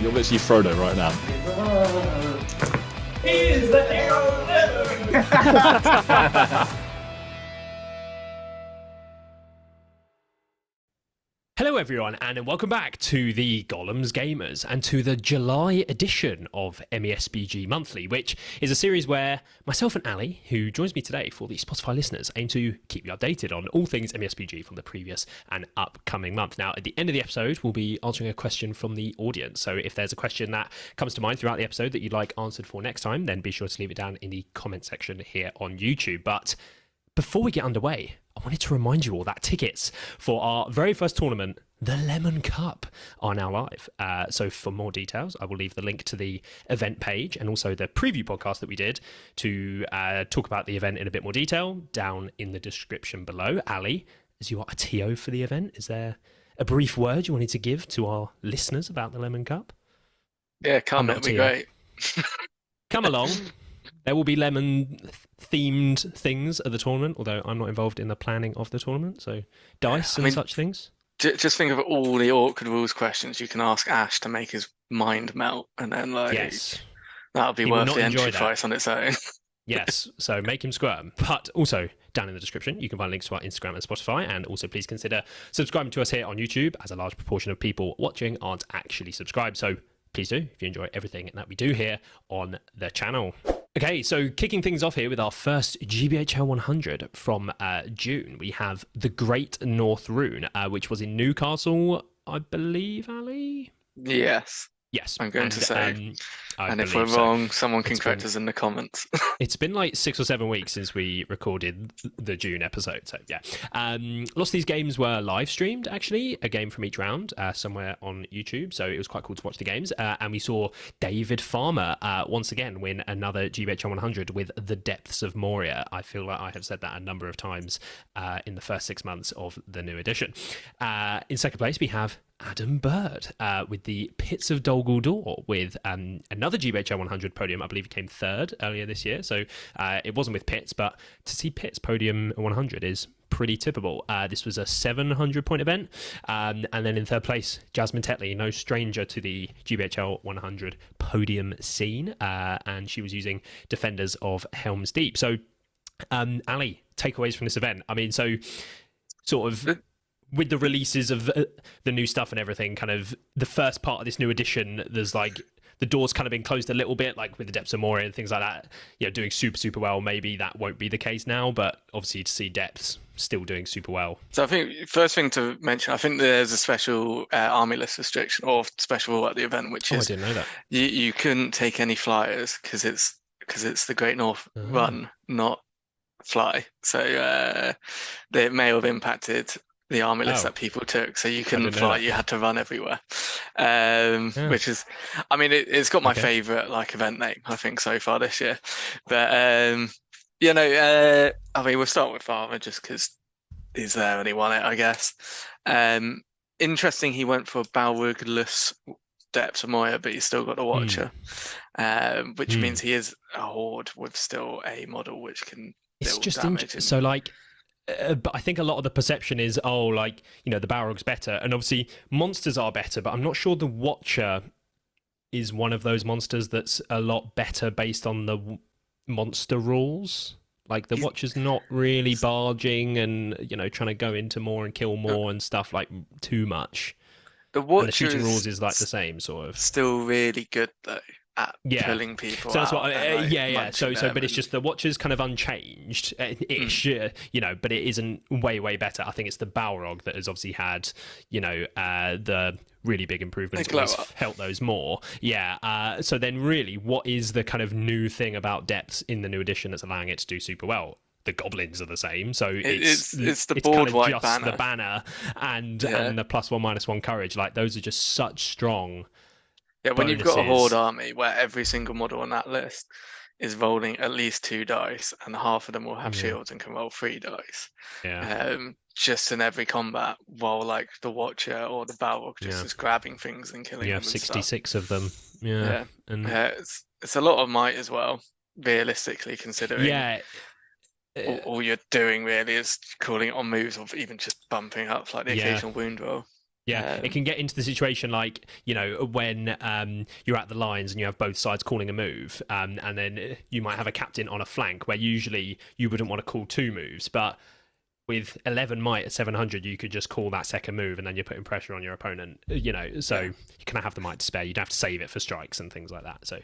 You're literally Frodo right now. He's the hero. Hello everyone, and welcome back to the Gollum's Gamers and to the July edition of MESBG Monthly, which is a series where myself and Ali, who joins me today for the Spotify listeners, aim to keep you updated on all things MESBG from the previous and upcoming month. Now, at the end of the episode, we'll be answering a question from the audience. So if there's a question that comes to mind throughout the episode that you'd like answered for next time, then be sure to leave it down in the comment section here on YouTube. But before we get underway, I wanted to remind you all that tickets for our very first tournament, the Lemon Cup, are now live. So for more details, I will leave the link to the event page and also the preview podcast that we did to talk about the event in a bit more detail down in the description below. Ali, as you are a TO for the event, is there a brief word you wanted to give to our listeners about the Lemon Cup? Yeah, come, it'll be great. Come along. There will be lemon-themed things at the tournament, although I'm not involved in the planning of the tournament, so dice and such things. Just think of all the awkward rules questions you can ask Ash to make his mind melt, and then yes, that'll be worth the entry price on its own. Yes, so make him squirm. But also, down in the description, you can find links to our Instagram and Spotify, and also please consider subscribing to us here on YouTube, as a large proportion of people watching aren't actually subscribed, so please do if you enjoy everything that we do here on the channel. Okay, so kicking things off here with our first GBHL 100 from June, we have the Great North Rune, which was in Newcastle, I believe, Ali? Yes. Yes. I'm going to say. And if we're wrong, someone can correct us in the comments. It's been like 6 or 7 weeks since we recorded the June episode. So, yeah. Lots of these games were live streamed, actually, a game from each round somewhere on YouTube. So it was quite cool to watch the games. And we saw David Farmer once again win another GBHL 100 with The Depths of Moria. I feel like I have said that a number of times in the first 6 months of the new edition. In second place, we have Adam Bird with the Pits of Dol Guldur with another GBHL 100 podium. I believe he came third earlier this year, so it wasn't with Pits, but to see Pits podium 100 is pretty typical. This was a 700-point event, and then in third place, Jasmine Tetley, no stranger to the GBHL 100 podium scene, and she was using Defenders of Helm's Deep. So, Ali, takeaways from this event? I mean, so sort of with the releases of the new stuff and everything, kind of the first part of this new edition, there's like the door's kind of been closed a little bit, like with the Depths of Moria and things like that, you know, doing super well. Maybe that won't be the case now, but obviously to see Depths still doing super well. So I think first thing to mention, I think there's a special army list restriction or special rule at the event, which is I didn't know that. You couldn't take any flyers because it's the Great North Run, not fly. So it may have impacted the army list that people took, so you couldn't fly, you had to run everywhere, which is, I mean, it's got my favorite like event name I think so far this year, but I mean, we'll start with Farmer just because he's there and he won it, I guess. Interesting, he went for Balrog-less Depths of Moria, but he's still got a Watcher, which means he is a Horde with still a model which can it's just damage. So like but I think a lot of the perception is, the Balrog's better, and obviously monsters are better, but I'm not sure the Watcher is one of those monsters that's a lot better based on the monster rules. Like the Watcher's not really barging and trying to go into more and kill more and stuff like too much. The Watcher, and the shooting rules is like the same sort of. Still really good though at pulling people. So that's out what. So but it's just the Watcher's kind of unchanged, ish, but it isn't way better. I think it's the Balrog that has obviously had, the really big improvements. Helped those more. Yeah. So then, really, what is the kind of new thing about Depths in the new edition that's allowing it to do super well? The goblins are the same, so it's the board kind of white just banner. The banner and the +1/-1 courage. Like those are just such strong. Yeah, when bonuses. You've got a Horde army where every single model on that list is rolling at least 2 dice, and half of them will have shields and can roll 3 dice. Yeah. Just in every combat, while like the Watcher or the Balrog just is grabbing things and killing them. You have 66 of them. Yeah. And it's a lot of might as well, realistically considering. Yeah. All you're doing really is calling it on moves or even just bumping up like the occasional wound roll. Yeah, it can get into the situation like, when you're at the lines and you have both sides calling a move, and then you might have a captain on a flank where usually you wouldn't want to call two moves, but with 11 might at 700, you could just call that second move and then you're putting pressure on your opponent, so you kind of have the might to spare. You'd have to save it for strikes and things like that. So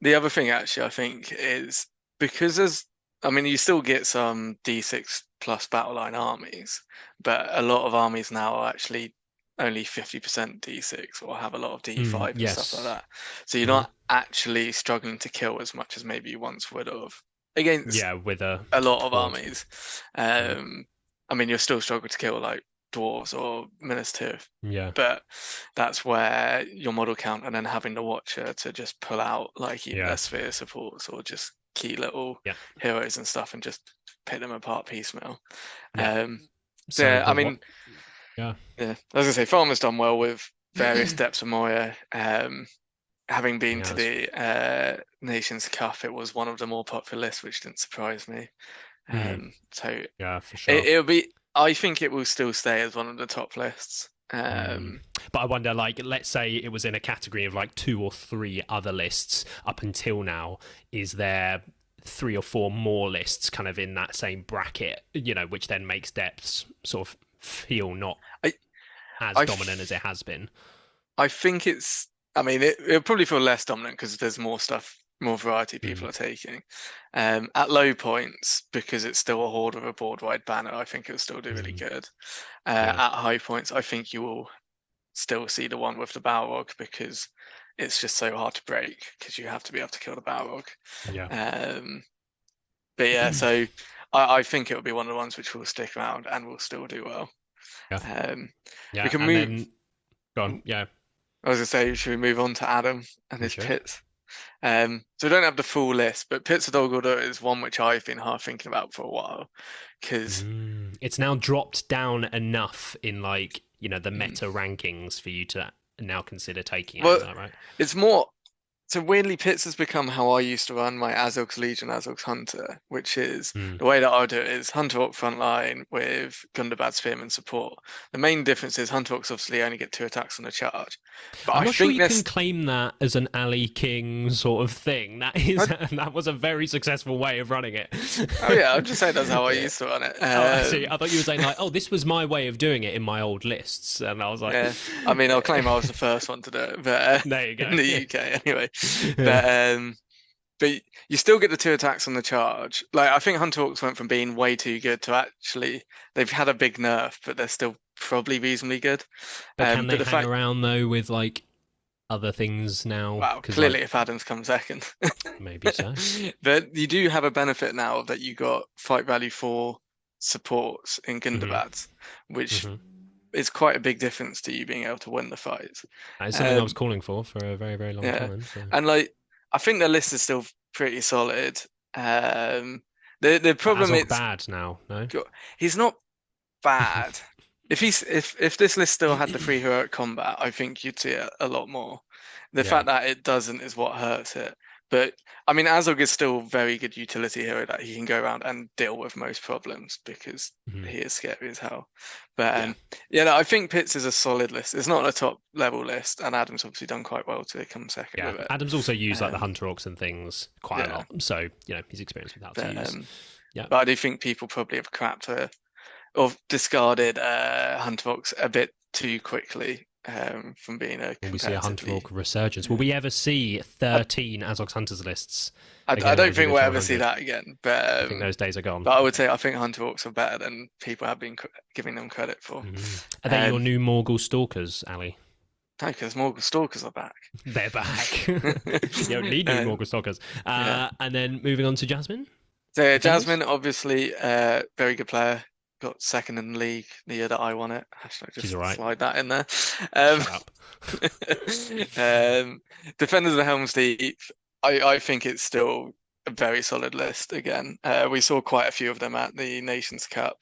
the other thing, actually, I think is because you still get some D6 plus battle line armies, but a lot of armies now are actually only 50% D6 or have a lot of D5 and stuff like that. So you're not actually struggling to kill as much as maybe you once would have against with a lot of armies. You're still struggling to kill like dwarves or Minister, but that's where your model count and then having the Watcher to just pull out like either sphere supports or just key little heroes and stuff and just pick them apart piecemeal. I was gonna say Farmer's done well with various depths of Moya. Having been to the Nations Cup, it was one of the more popular lists, which didn't surprise me. So for sure. I think it will still stay as one of the top lists. But I wonder, like, let's say it was in a category of like 2 or 3 other lists up until now. Is there 3 or 4 more lists kind of in that same bracket, which then makes depths sort of feel not as dominant as it has been? I think it'll probably feel less dominant because there's more stuff, more variety people are taking. At low points, because it's still a Horde with a board-wide banner, I think it'll still do really good. At high points, I think you will still see the one with the Balrog because it's just so hard to break because you have to be able to kill the Balrog. So I think it'll be one of the ones which will stick around and will still do well. We can move. Go on. I was going to say, should we move on to Adam and his pits? So we don't have the full list, but Pits of Dol Guldur is one which I've been hard thinking about for a while because it's now dropped down enough in like the meta rankings for you to now consider taking it. Is that right? It's more. So weirdly, Pits has become how I used to run my Azog's Legion, Azog's Hunter, which is the way that I do it is Hunter Orc frontline with Gundabad Spearman support. The main difference is Hunter Orcs obviously only get 2 attacks on a charge. But I'm not sure you can claim that as an Alley King sort of thing. That was a very successful way of running it. Oh yeah, I'm just saying that's how I used to run it. I see. I thought you were saying like, this was my way of doing it in my old lists, and I was like, I'll claim I was the first one to do it, but there you go. In the UK anyway. But you still get the 2 attacks on the charge. Like I think Hunter Orcs went from being way too good to actually they've had a big nerf, but they're still probably reasonably good. But can they hang around though with like other things now? Well, clearly if Adams comes second. Maybe so. But you do have a benefit now that you got fight value 4 supports in Gundabad, which is quite a big difference to you being able to win the fight. That is something I was calling for a very, very long time. So. And like, I think the list is still pretty solid. The problem is bad now. No, he's not bad. If this list still had the 3 heroic combat, I think you'd see it a lot more. The fact that it doesn't is what hurts it. But Azog is still a very good utility hero that he can go around and deal with most problems because he is scary as hell. But I think Pits is a solid list. It's not a top level list, and Adam's obviously done quite well to come second with it. Adam's also used like the Hunter Orcs and things quite a lot, so he's experienced with how to use. But I do think people probably have crapped or discarded Hunter Orcs a bit too quickly. From being a will we see a Hunter Orc resurgence? Will we ever see 13 Azog's Hunters lists? I don't think we'll ever see that again. But I think those days are gone. But I would say I think Hunter Orcs are better than people have been giving them credit for. Are they your new Morgul Stalkers, Ali? No, because Morgul Stalkers are back. They're back. You don't need new Morgul Stalkers. And then moving on to Jasmine. So Jasmine, obviously, very good player. Got second in the league the year that I won it. Just slide that in there. Defenders of the Helm's Deep, I think it's still a very solid list again. We saw quite a few of them at the Nations Cup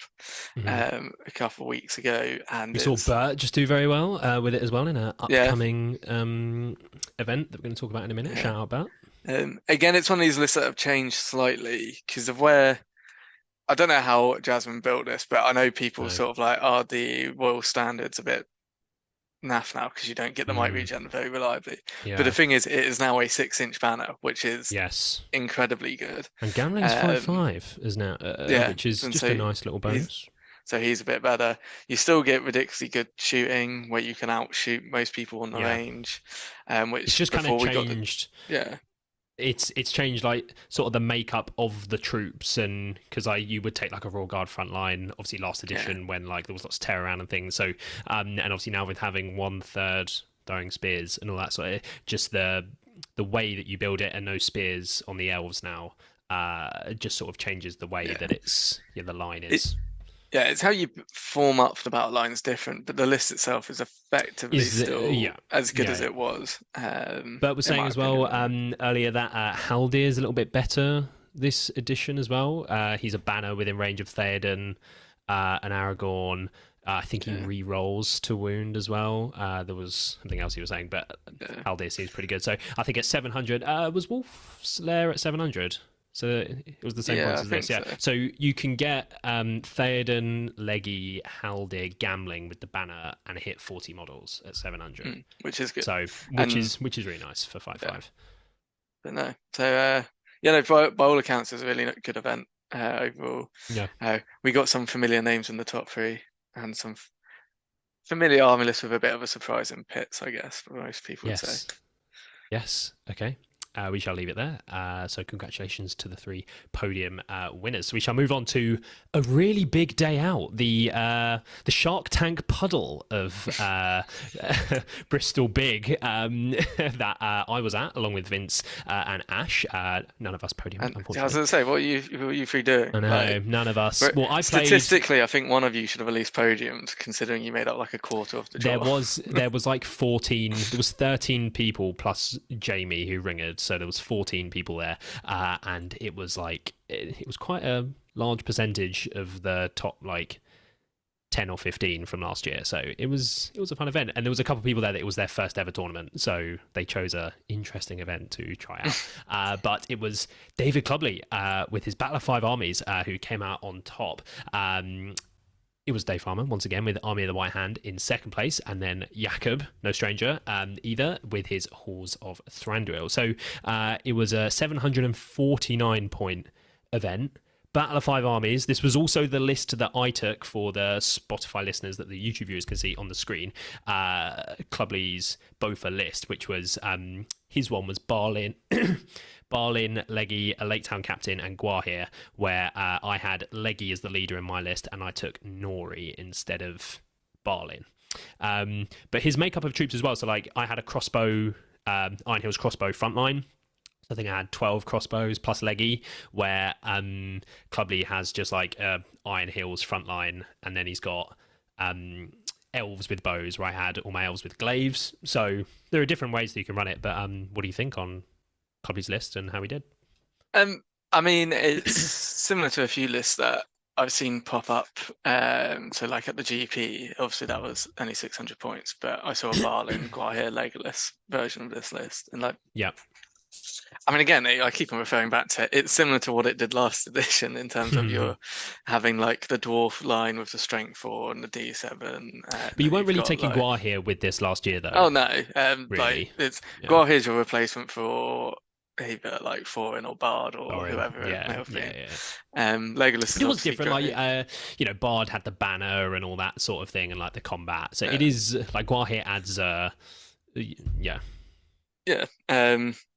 a couple of weeks ago. And we saw Bert just do very well with it as well in an upcoming event that we're going to talk about in a minute. Yeah. Shout out Bert. Again, it's one of these lists that have changed slightly because of where I don't know how Jasmine built this, but I know people No. sort of like, are the Royal Standards a bit naff now because you don't get the mic Mm, regen very reliably. But the yeah. thing is, it is now a 6-inch banner, which is Yes. incredibly good. And Gamling's five Um, five is now, yeah, which is and just a so nice little he's bonus. he's a bit better. You still get ridiculously good shooting where you can outshoot most people on the Yeah. range, It's which just kind of before we got the changed. yeah It's changed like sort of the makeup of the troops, and because you would take like a Royal Guard front line, obviously last yeah edition when like there was lots of terror around and things. So and obviously now with having 1/3 throwing spears and all that sort of, just the way that you build it and those spears on the elves now just sort of changes the way that yeah. it's the line It, is. Yeah, it's how you form up the battle line is different, but the list itself is effectively Is the still as good yeah, as yeah. it was, But we're in saying my as well opinion. earlier that Haldir is a little bit better this edition as well. He's a banner within range of Theoden and Aragorn. I think he Yeah, re-rolls to wound as well. There was something else he was saying, but yeah, Haldir seems pretty good. So I think at 700, was Wolf's Lair at 700? So it was the same yeah, points I as think this, yeah. so. So you can get Theoden, Leggy, Haldir, Gamling with the banner and hit 40 models at 700. Which is good. So And which is really nice for 5/5. but no, so yeah, no, by all accounts, it's a really good event overall. Yeah. We got some familiar names in the top three and some familiar army lists with a bit of a surprise in pits, I guess, for most people would say. Yes. Yes. Okay. We shall leave it there. So congratulations to the 3 podium winners. So we shall move on to a really big day out. The Shark Tank puddle of Bristol Big that I was at along with Vince and Ash. None of us podiumed, And I was unfortunately. going to say, what are you three doing? I know, Like, none of us. but Well, I played. statistically, I think one of you should have at least podiumed, considering you made up like a quarter of the There draw. was like 14. There was 13 people plus Jamie who ringered, so there was 14 people there, and it was like it was quite a large percentage of the top like 10 or 15 from last year. So it was a fun event, and there was a couple of people there that it was their first ever tournament, so they chose a interesting event to try out. But it was David Clubley with his Battle of Five Armies who came out on top. It was Dave Farmer once again with Army of the White Hand in second place, and then Jakob, no stranger, either, with his Halls of Thranduil. So it was a 749 point event. Battle of Five Armies. This was also the list that I took for the Spotify listeners that the YouTube viewers can see on the screen. Clubley's Bofa list, which was his one was Barlin, Barlin, Leggy, a Lake Town captain, and Guahir, where I had Leggy as the leader in my list, and I took Nori instead of Barlin. But his makeup of troops as well. So like I had a crossbow, Iron Hills crossbow frontline. I think I had 12 crossbows plus Leggy, where Clubley has just like Iron Hills frontline, and then he's got elves with bows, where I had all my elves with glaives. So there are different ways that you can run it, but what do you think on Clubley's list and how he did? I mean, it's similar to a few lists that I've seen pop up. So like at the GP, obviously that was only 600 points, but I saw a Barlin, Guahir, Legolas version of this list, and like. Yeah. I mean, again, I keep on referring back to it. It's similar to what it did last edition in terms of your having like the dwarf line with the strength 4 and the D7. But you weren't really taking like... Guahir with this last year, though. Oh no, really. Like it's Guahir's your replacement for either like Thorin or Bard or whoever it may have been. Legolas is it was different. great. Like Bard had the banner and all that sort of thing, and like the combat. So it is like Guahir adds.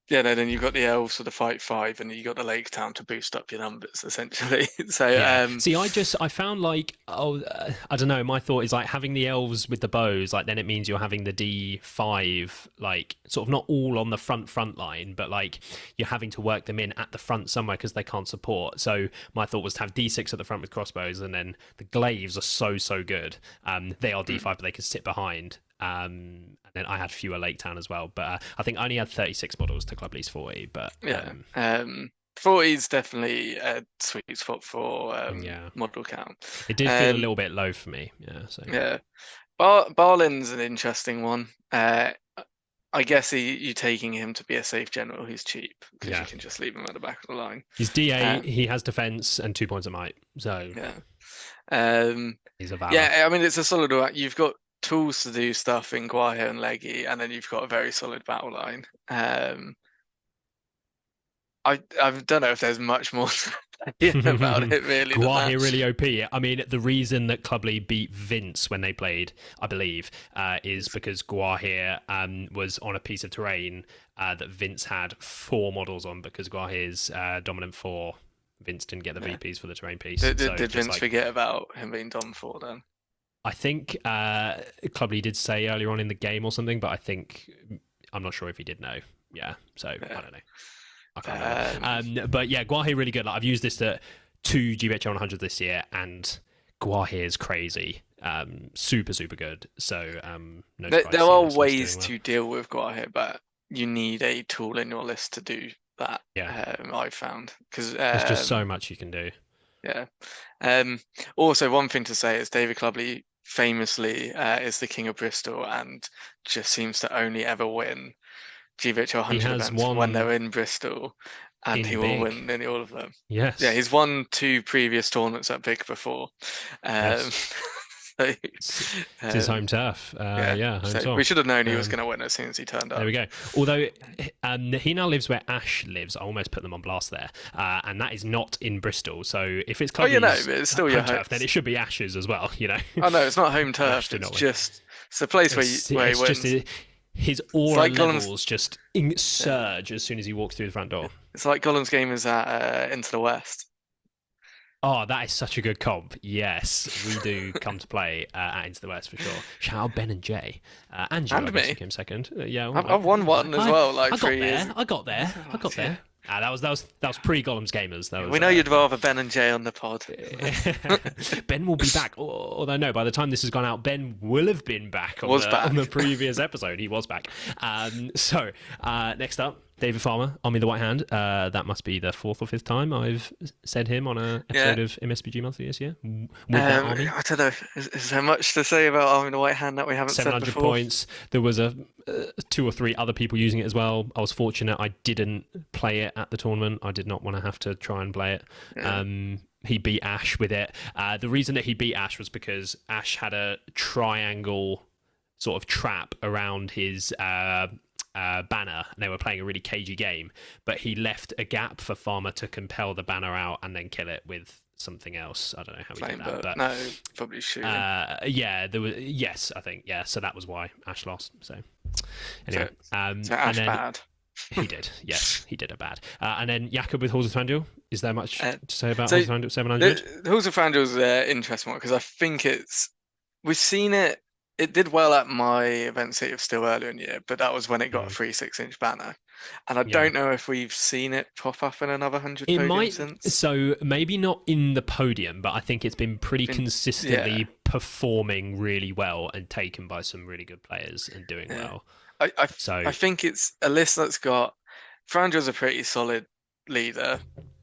Yeah, no, then you've got the elves for the fight 5, and you got the Lake Town to boost up your numbers, essentially. So, see, I found like, I don't know. My thought is like having the elves with the bows, like then it means you're having the D5, like sort of not all on the front line, but like you're having to work them in at the front somewhere because they can't support. So my thought was to have D6 at the front with crossbows, and then the glaives are so good. They are D5, but they can sit behind. And then I had fewer Lake Town as well, but I think I only had 36 models to Clubley's 40. But 40 is definitely a sweet spot for model count. It did feel a little bit low for me. Barlin's an interesting one. I guess you taking him to be a safe general who's cheap because you Yeah. can just leave him at the back of the line. He's DA, Um, he has defense and 2 points of might. So yeah. Um, he's a valor. yeah, I mean it's a solid. You've got tools to do stuff in Guahe and Leggy, and then you've got a very solid battle line. I don't know if there's much more to say about it really than that. Guahi really OP. I mean, the reason that Clubly beat Vince when they played, I believe, is because Guahi was on a piece of terrain that Vince had 4 models on because Guahi is dominant 4. Vince didn't get the VPs for the terrain piece. Did Vince forget about him being dom 4 then? I think Clubly did say earlier on in the game or something, but I'm not sure if he did know. Yeah, so I don't know. I can't remember. But yeah, Guahi really good. Like, I've used this at 2 GBHL 100 this year, and Guahi is crazy. Super, super good. So no there are ways to deal with Guahi, but you need a tool in your list to do that. Yeah, I've found because there's just so much you can do. Yeah. Also, one thing to say is David Clubley famously is the king of Bristol and just seems to only ever win GBHL 100 events when they're in Bristol, and he will win nearly all of them. Yes. Yeah, he's won 2 previous tournaments at Big before. Yes. So, it's his home turf. Home so we should have known he was going to win as soon as he turned up. There we go. Although he now lives where Ash lives. I almost put them on blast there. And that is not in Bristol. So if it's Clubby's but it's still your home turf, then it should be Ash's as well, you know. Oh no, it's not home turf. It's a place where he wins. His aura levels just surge as soon as he walks through the front door. It's like Gollum's game is at Into the West. Oh, that is such a good comp. Yes, we do come to play at Into the West for sure. Shout out Ben and Jay. And you, me. Came second. Yeah, I've won one as well. Like I 3 years. I got there. That was pre Gollum's Gamers. We know you'd rather Ben and Jay on the pod. Ben will be back. Although no, by the time this has gone out, Ben will have been back on the previous episode. He was back. So next up, David Farmer, Army the White Hand. That must be the 4th or 5th time I've said him on an episode of MESBG Monthly this year. That army. I don't know. Is there much to say about Army the White Hand that we haven't said before? 700 points. There was 2 or 3 other people using it as well. I was fortunate I didn't play it at the tournament. I did not want to have to try and play it. Yeah. He beat Ash with it. The reason that he beat Ash was because Ash had a triangle sort of trap around his banner, and they were playing a really cagey game, but he left a gap for Farmer to compel the banner out and then kill it with something else. I don't know how he did that, but no, probably shooting. There was I think so that was why Ash lost. So anyway, so Ash bad. He did, yes, he did a bad. And then Jakob with Halls of Thranduil. Is there much to say about Halls of Thranduil 700? The Halls of Thranduil is an interesting one because I think we've seen it. It did well at my event city of Steel earlier in the year, but that was when it got a 3 6-inch banner. And I don't know if we've seen it pop up in another 100 podium since. So maybe not in the podium, but I think it's been pretty consistently performing really well and taken by some really good players and doing well. I think it's a list that's got Thranduil's a pretty solid leader.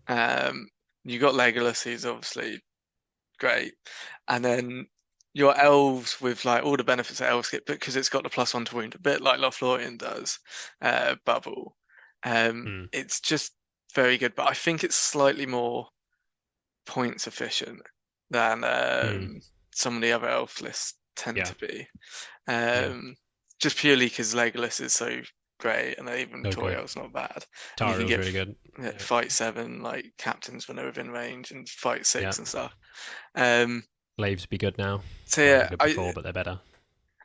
You got Legolas, who's obviously great, and then your elves with like all the benefits that elves get, because it's got the +1 to wound, a bit like Lothlorien does. Bubble. It's just very good, but I think it's slightly more points efficient than some of the other elf lists tend to be. Just purely because Legolas is so great, and even Toriel's not bad. Toriel's really good. Fight 7, like captains when they're within range, and fight 6 and stuff. Laves be good now. So yeah, good before, but they're better.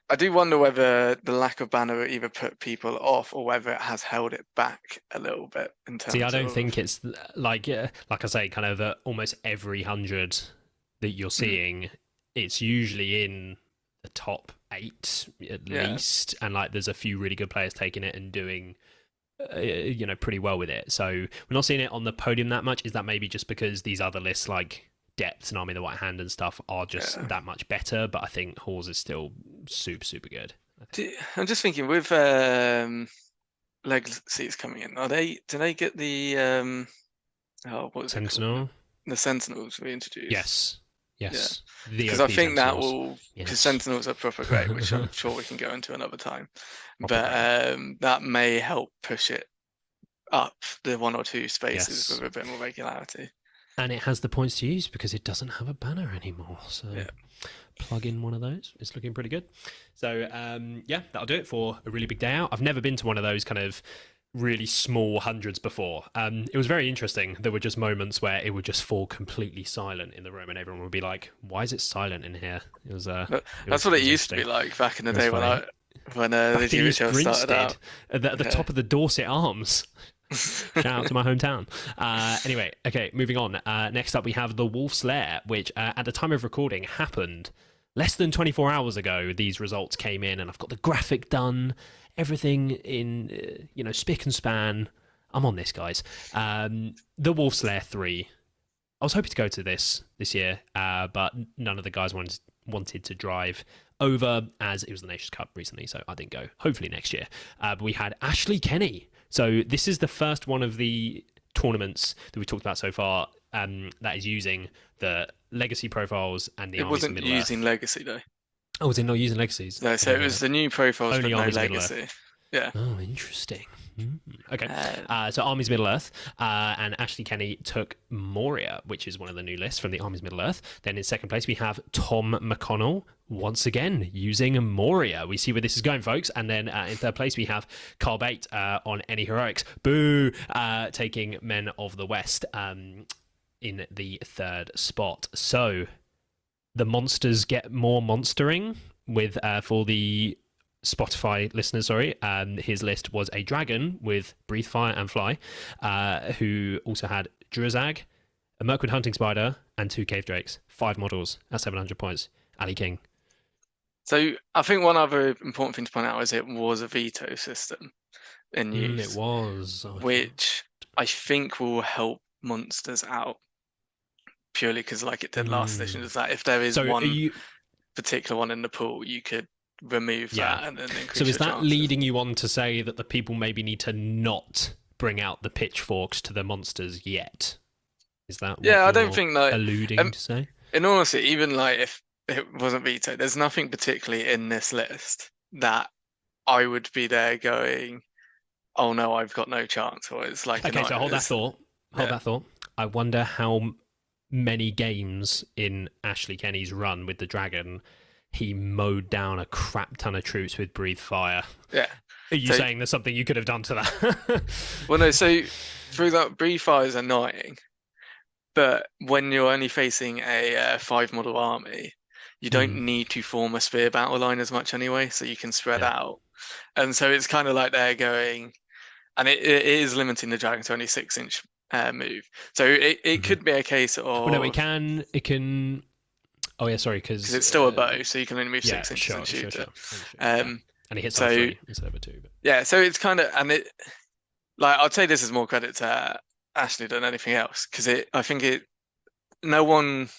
I do wonder whether the lack of banner either put people off or whether it has held it back a little bit in terms. See, I don't think it's like I say, kind of almost every 100 that you're seeing, it's usually in the top 8 at least, and like there's a few really good players taking it and doing pretty well with it. So we're not seeing it on the podium that much. Is that maybe just because these other lists like Depth and Army of the White Hand and stuff are just that much better? But I think Halls is still super, super good. I'm just thinking with Legacies coming in, do they get the what was Sentinel? The Sentinels reintroduced? Yes. Yes. The Because I OP think that Sentinels. will, because Yes. Sentinels are proper great, which I'm sure we can go into another time. Proper great. But that may help push it up the 1 or 2 spaces Yes. with a bit more regularity. And it has the points to use because it doesn't have a banner anymore. So plug in one of those. It's looking pretty good. So yeah, that'll do it for a really big day out. I've never been to one of those kind of really small hundreds before. It was very interesting. There were just moments where it would just fall completely silent in the room, and everyone would be like, "Why is it silent in here?" It was. That's what it used to be like back in the day when the TV show started out at the top of the Dorset Arms. Shout out to my hometown. Anyway, okay, moving on. Next up, we have The Wolf's Lair, which at the time of recording happened less than 24 hours ago. These results came in, and I've got the graphic done, everything in spick and span. I'm on this, guys. The Wolf's Lair 3. I was hoping to go to this year, but none of the guys wanted to drive over, as it was the Nations Cup recently, so I didn't go. Hopefully next year. But we had Ashley Kenny. So this is the first one of the tournaments that we've talked about so far that is using the legacy profiles and the Armies of Middle-earth. It wasn't using legacy though. Oh, was it not using legacies? No, so it was the new profiles only but Armies no of legacy. Yeah. Oh, interesting. Okay. So Armies of Middle-earth, and Ashley Kenny took Moria, which is one of the new lists from the Armies of Middle-earth. Then in second place, we have Tom McConnell, once again, using Moria. We see where this is going, folks. And then in third place, we have Carl Bate on Any Heroics. Boo! Taking Men of the West in the third spot. So the monsters get more monstering with for the Spotify listeners, sorry. His list was a dragon with Breathe Fire and Fly, who also had Druizag, a Mirkwood Hunting Spider, and 2 Cave Drakes. 5 models at 700 points. Ali King. So I think one other important thing to point out is it was a veto system in use. It was. Which I think will help monsters out purely because like it did last edition, is that if there is particular one in the pool, you could remove that and then increase. So is that chances. leading you on to say that the people maybe need to not bring out the pitchforks to the monsters yet? Is that what I don't think that alluding to say? In honesty, even like if it wasn't vetoed, there's nothing particularly in this list that I would be there going, oh no, I've got no chance. Or it's like okay, so hold that thought. Hold that thought. I wonder how many games in Ashley Kenny's run with the dragon he mowed down a crap ton of troops with Breathe Fire. Yeah. Are you saying there's something you could have done to that? Well, no. So through that, Breathe Fire is annoying, but when you're only facing a 5 model army, you don't need to form a spear battle line as much anyway, so you can spread out. And so it's kind of like they're going, and it is limiting the dragon to only 6-inch move. So it could be a case of. Well, no, it can. Oh yeah, sorry, because it's still a bow, so you can only move 6 inches and shoot it. And it hits on 3 instead of a 2. But... Yeah, so it's kind of, and it, like I'd say this is more credit to Ashley than anything else, because I think no one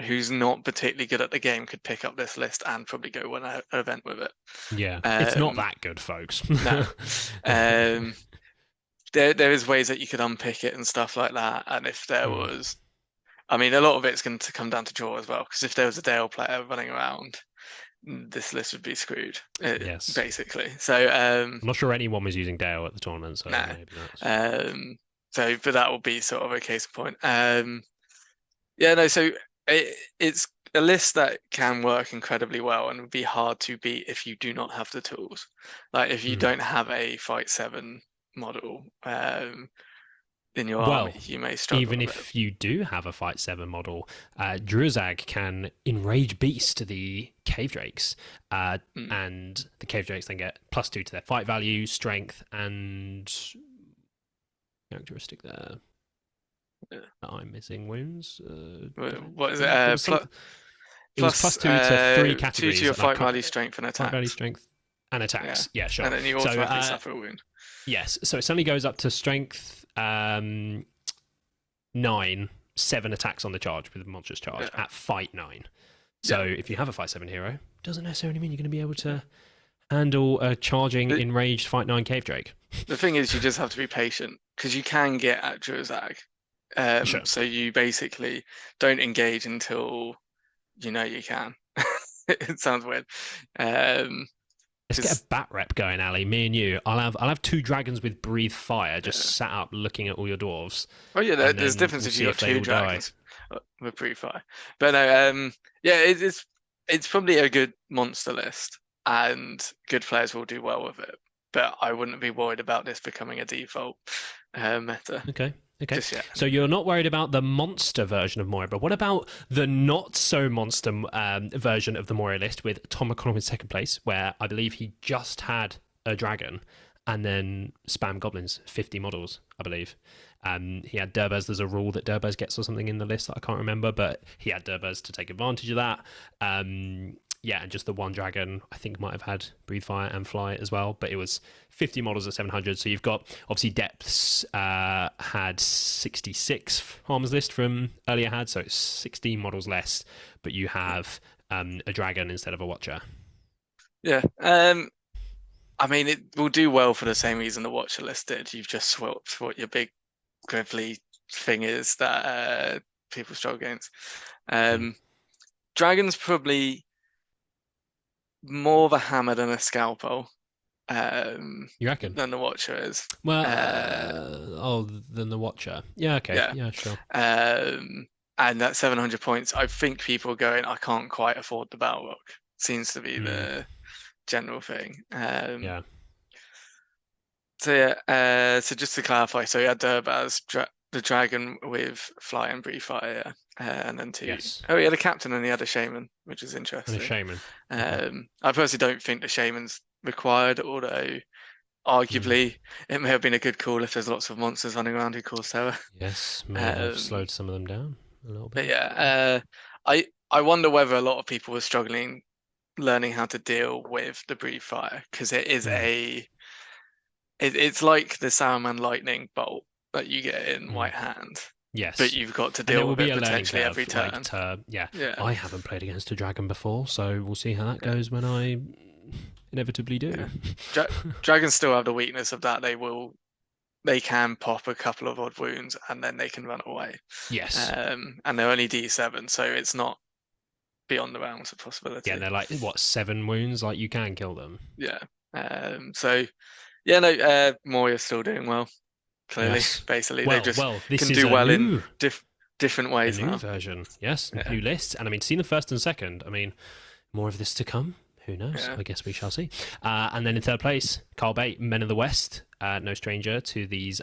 who's not particularly good at the game could pick up this list and probably go win an event with it. Yeah, it's not that good, folks. No. There is ways that you could unpick it and stuff like that, and if there was. I mean, a lot of it's going to come down to draw as well, because if there was a Dale player running around, this list would be screwed, basically. So I'm not sure anyone was using Dale at the tournament, so maybe not. But that will be sort of a case in point. So it's a list that can work incredibly well and would be hard to beat if you do not have the tools. Like if you don't have a Fight 7 model, in your army, you may struggle. Even if you do have a Fight 7 model, Druizag can enrage beast the Cave Drakes, and the Cave Drakes then get +2 to their fight value, strength, and characteristic there. I'm missing wounds. What is it? It was +2 to 3 categories. 2 to your fight value, strength, and attacks. Fight value, strength, and attacks. Yeah, sure. And then you automatically suffer a wound. Yes, so it suddenly goes up to strength 9, 7 attacks on the charge with a monstrous charge at fight 9. So if you have a Fight 7 hero, doesn't necessarily mean you're going to be able to handle a charging enraged fight 9 Cave Drake. The thing is, you just have to be patient because you can get at Druizag. So you basically don't engage until you can. It sounds weird. Um, Let's get a bat rep going, Ali. Me and you. I'll have 2 dragons with breathe fire just sat up looking at all your dwarves. Oh yeah, there's difference if you got 2 dragons with breathe fire. But no, yeah, it's probably a good monster list, and good players will do well with it. But I wouldn't be worried about this becoming a default meta. Okay. So you're not worried about the monster version of Moira, but what about the not so monster version of the Moira list with Tom McConnell in second place, where I believe he just had a dragon and then spam goblins, 50 models, I believe. He had Durbez. There's a rule that Durbez gets or something in the list that I can't remember, but he had Durbez to take advantage of that. Yeah, and just the 1 dragon, I think, might have had breathe fire and fly as well, but it was 50 models at 700. So you've got, obviously, depths had 66 harms list from earlier had, so it's 16 models less, but you have a dragon instead of a watcher. Yeah. I mean, it will do well for the same reason the watcher list did. You've just swapped what your big Gravely thing is that people struggle against. Dragon's probably more of a hammer than a scalpel. You reckon? Than the Watcher is. Well, than the Watcher. Yeah, okay. Yeah, sure. And at 700 points, I think people are going, I can't quite afford the Balrog. Seems to be the general thing. Yeah. So yeah, so just to clarify, so you had Durbaz, the dragon with fly and breathe fire, and then 2. Yes. Oh, he had a captain and he had a shaman, which is interesting. And a shaman. I personally don't think the shaman's required, although arguably it may have been a good call if there's lots of monsters running around who cause terror. Yes, may have slowed some of them down a little bit. But yeah, I wonder whether a lot of people were struggling learning how to deal with the breathe fire, because it is it's like the Saruman lightning bolt that you get in White Hand. Yes. But you've got to deal with it potentially every turn. Yeah. I haven't played against a dragon before, so we'll see how that goes when I inevitably do. Yeah. Dragons still have the weakness of that. They can pop a couple of odd wounds and then they can run away. Yes. And they're only D7, so it's not beyond the realms of possibility. Yeah, they're like, 7 wounds? Like, you can kill them. Yeah. So, yeah, no, Moira's still doing well. Clearly, basically, they just can do well in different ways now. A new version, yes, new lists, and I mean, seen the first and second. I mean, more of this to come. Who knows? I guess we shall see. And then in third place, Carl Bate, Men of the West, no stranger to these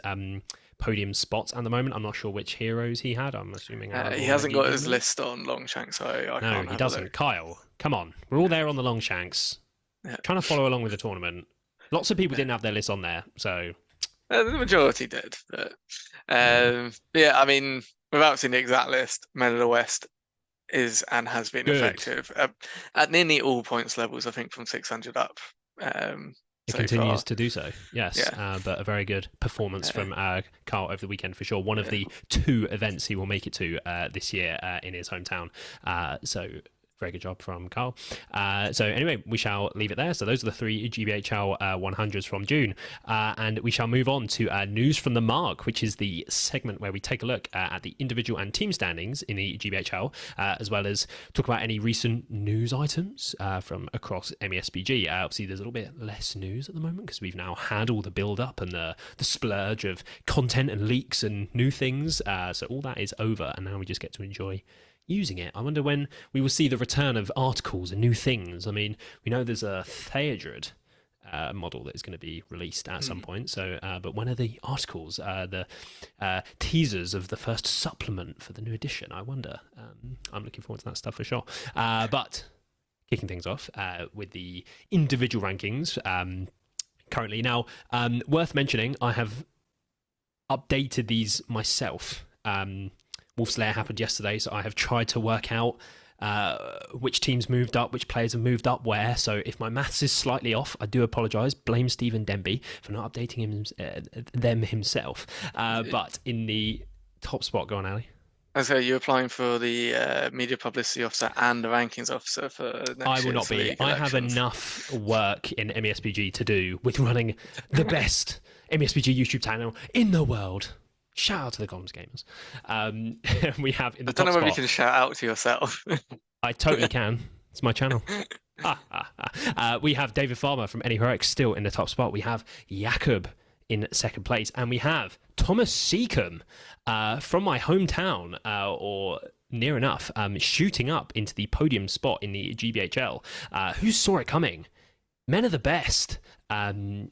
podium spots at the moment. I'm not sure which heroes he had. I'm assuming he hasn't got his list on Longshanks, so I can't. No, he doesn't. Kyle, come on, we're all there on the Longshanks, trying to follow along with the tournament. Lots of people didn't have their list on there, so. The majority did, but yeah, I mean, without seeing the exact list, Men of the West is and has been effective at nearly all points levels. I think from 600 up. It continues to do so, yes. But a very good performance from Carl over the weekend for sure. One of the 2 events he will make it to this year in his hometown. So. Very good job from Carl. So anyway, we shall leave it there. So those are the 3 GBHL 100s from June. And we shall move on to News from the Mark, which is the segment where we take a look at the individual and team standings in the GBHL, as well as talk about any recent news items from across MESBG. Obviously, there's a little bit less news at the moment because we've now had all the build-up and the splurge of content and leaks and new things. So all that is over, and now we just get to enjoy using it. I wonder when we will see the return of articles and new things. I mean, we know there's a Theodred model that is going to be released at some point. So, but when are the articles, the teasers of the first supplement for the new edition? I wonder. I'm looking forward to that stuff for sure. But kicking things off with the individual rankings currently. Now, worth mentioning, I have updated these myself. Wolf Slayer happened yesterday, so I have tried to work out which teams moved up, which players have moved up where. So if my maths is slightly off, I do apologise. Blame Stephen Denby for not updating them himself. But in the top spot, go on, Ali. And so you're applying for the media publicity officer and the rankings officer for next I will not be. I have enough work in MESBG to do with running the best MESBG YouTube channel in the world. Shout out to the Gollums gamers. We have in the I don't top know whether you spot. can shout out to yourself. I totally can. It's my channel. We have David Farmer from Any Heroics still in the top spot. We have Jakob in second place, and we have Thomas Seacombe from my hometown, or near enough, shooting up into the podium spot in the GBHL. Who saw it coming? Men are the best.